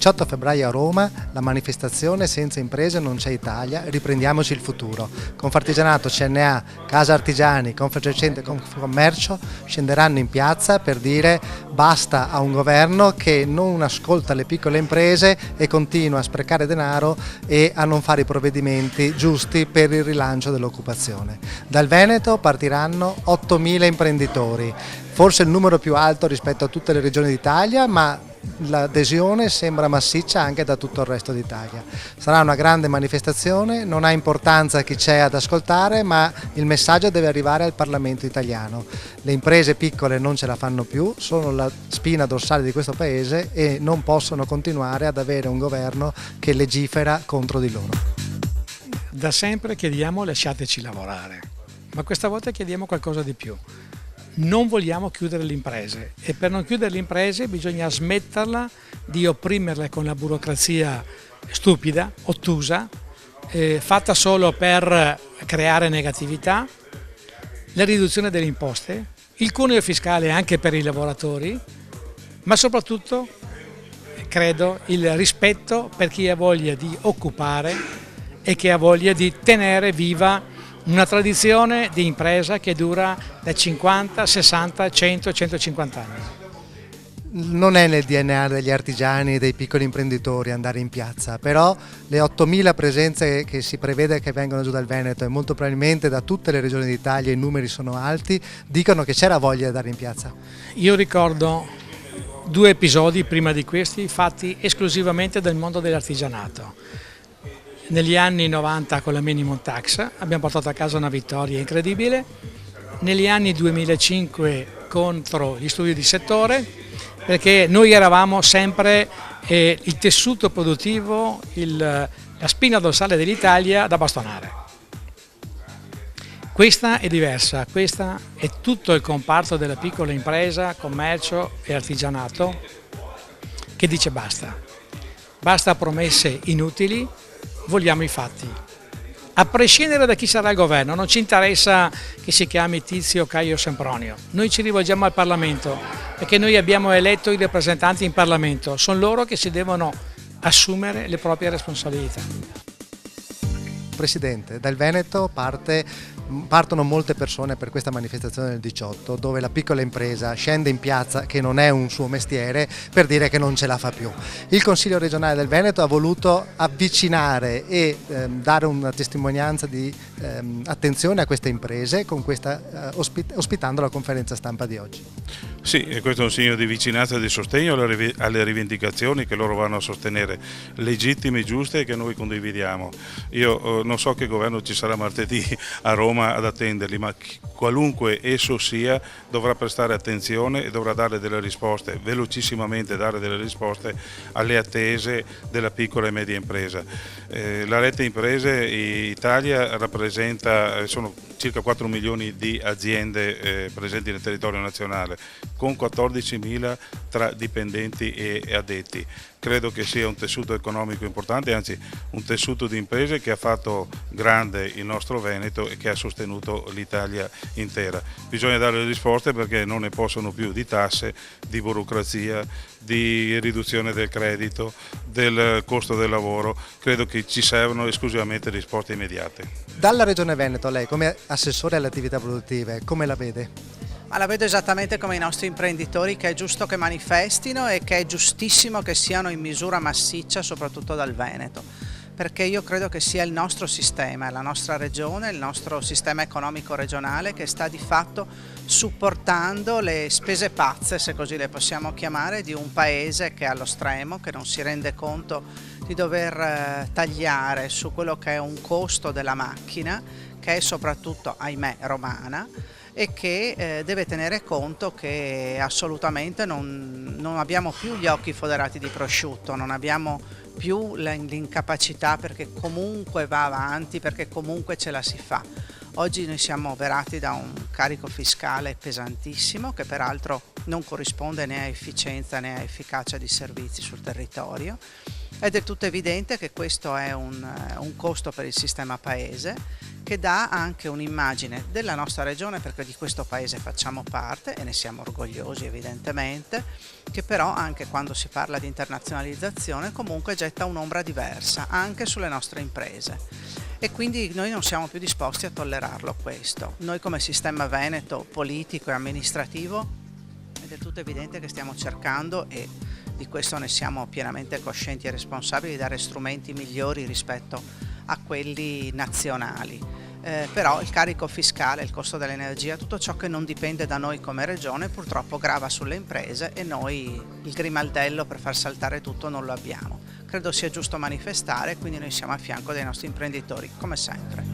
18 febbraio a Roma, la manifestazione Senza imprese non c'è Italia, riprendiamoci il futuro. Confartigianato, CNA, Casa Artigiani, Confesercenti e Confcommercio scenderanno in piazza per dire basta a un governo che non ascolta le piccole imprese e continua a sprecare denaro e a non fare i provvedimenti giusti per il rilancio dell'occupazione. Dal Veneto partiranno 8.000 imprenditori, forse il numero più alto rispetto a tutte le regioni d'Italia, ma l'adesione sembra massiccia anche da tutto il resto d'Italia. Sarà una grande manifestazione, non ha importanza chi c'è ad ascoltare, ma il messaggio deve arrivare al Parlamento italiano. Le imprese piccole non ce la fanno più, sono la spina dorsale di questo paese e non possono continuare ad avere un governo che legifera contro di loro. Da sempre chiediamo lasciateci lavorare, ma questa volta chiediamo qualcosa di più. Non vogliamo chiudere le imprese e per non chiudere le imprese bisogna smetterla di opprimerle con la burocrazia stupida, ottusa, fatta solo per creare negatività, la riduzione delle imposte, il cuneo fiscale anche per i lavoratori, ma soprattutto credo il rispetto per chi ha voglia di occupare e che ha voglia di tenere viva una tradizione di impresa che dura da 50, 60, 100, 150 anni. Non è nel DNA degli artigiani e dei piccoli imprenditori andare in piazza, però le 8.000 presenze che si prevede che vengano giù dal Veneto e molto probabilmente da tutte le regioni d'Italia, i numeri sono alti, dicono che c'era voglia di andare in piazza. Io ricordo 2 episodi prima di questi fatti esclusivamente del mondo dell'artigianato. Negli anni 90 con la minimum tax abbiamo portato a casa una vittoria incredibile, negli anni 2005 contro gli studi di settore, perché noi eravamo sempre il tessuto produttivo, la spina dorsale dell'Italia da bastonare. Questa è diversa, questa è tutto il comparto della piccola impresa, commercio e artigianato che dice basta. Basta promesse inutili. Vogliamo i fatti. A prescindere da chi sarà il governo, non ci interessa che si chiami Tizio, Caio o Sempronio. Noi ci rivolgiamo al Parlamento perché noi abbiamo eletto i rappresentanti in Parlamento, sono loro che si devono assumere le proprie responsabilità. Presidente, dal Veneto partono molte persone per questa manifestazione del 18, dove la piccola impresa scende in piazza, che non è un suo mestiere, per dire che non ce la fa più. Il Consiglio regionale del Veneto ha voluto avvicinare e dare una testimonianza di attenzione a queste imprese con ospitando la conferenza stampa di oggi. Sì, e questo è un segno di vicinanza e di sostegno alle rivendicazioni che loro vanno a sostenere, legittime, giuste e che noi condividiamo. Io non so che governo ci sarà martedì a Roma ad attenderli, ma qualunque esso sia dovrà prestare attenzione e dovrà dare delle risposte, velocissimamente dare delle risposte alle attese della piccola e media impresa. La rete imprese Italia rappresenta, sono circa 4 milioni di aziende presenti nel territorio nazionale, con 14.000 tra dipendenti e addetti. Credo che sia un tessuto economico importante, anzi un tessuto di imprese che ha fatto grande il nostro Veneto e che ha sostenuto l'Italia intera. Bisogna dare le risposte perché non ne possono più di tasse, di burocrazia, di riduzione del credito, del costo del lavoro. Credo che ci servono esclusivamente risposte immediate. Dalla Regione Veneto, lei come assessore alle attività produttive, come la vede? Ma la vedo esattamente come i nostri imprenditori, che è giusto che manifestino e che è giustissimo che siano in misura massiccia, soprattutto dal Veneto, perché io credo che sia il nostro sistema, la nostra regione, il nostro sistema economico regionale che sta di fatto supportando le spese pazze, se così le possiamo chiamare, di un paese che è allo stremo, che non si rende conto di dover tagliare su quello che è un costo della macchina, che è soprattutto, ahimè, romana, e che deve tenere conto che assolutamente non abbiamo più gli occhi foderati di prosciutto, non abbiamo più l'incapacità perché comunque va avanti, perché comunque ce la si fa. Oggi noi siamo oberati da un carico fiscale pesantissimo che peraltro non corrisponde né a efficienza né a efficacia di servizi sul territorio. È del tutto evidente che questo è un costo per il sistema paese che dà anche un'immagine della nostra regione, perché di questo paese facciamo parte e ne siamo orgogliosi evidentemente, che però anche quando si parla di internazionalizzazione comunque getta un'ombra diversa anche sulle nostre imprese. E quindi noi non siamo più disposti a tollerarlo questo. Noi come sistema veneto politico e amministrativo è del tutto evidente che stiamo cercando, e di questo ne siamo pienamente coscienti e responsabili, di dare strumenti migliori rispetto a quelli nazionali. Però il carico fiscale, il costo dell'energia, tutto ciò che non dipende da noi come regione purtroppo grava sulle imprese, e noi il grimaldello per far saltare tutto non lo abbiamo. Credo sia giusto manifestare, quindi noi siamo a fianco dei nostri imprenditori come sempre.